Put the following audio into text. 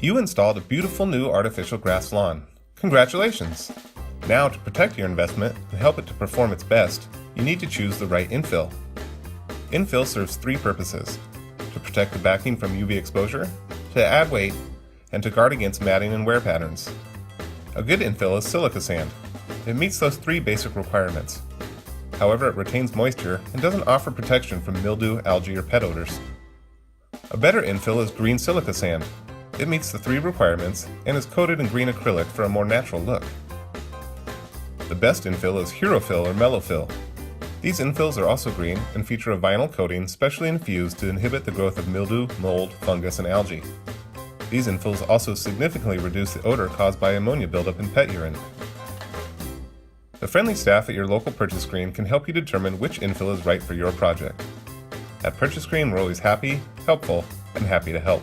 You installed a beautiful new artificial grass lawn. Congratulations! Now, to protect your investment and help it to perform its best, you need to choose the right infill. Infill serves three purposes: to protect the backing from UV exposure, to add weight, and to guard against matting and wear patterns. A good infill is silica sand. It meets those three basic requirements. However, it retains moisture and doesn't offer protection from mildew, algae, or pet odors. A better infill is green silica sand. It meets the three requirements and is coated in green acrylic for a more natural look. The best infill is Herofill or Mellowfill. These infills are also green and feature a vinyl coating specially infused to inhibit the growth of mildew, mold, fungus, and algae. These infills also significantly reduce the odor caused by ammonia buildup in pet urine. The friendly staff at your local purchase screen can help you determine which infill is right for your project. At Purchase Screen, we're always happy, helpful, and happy to help.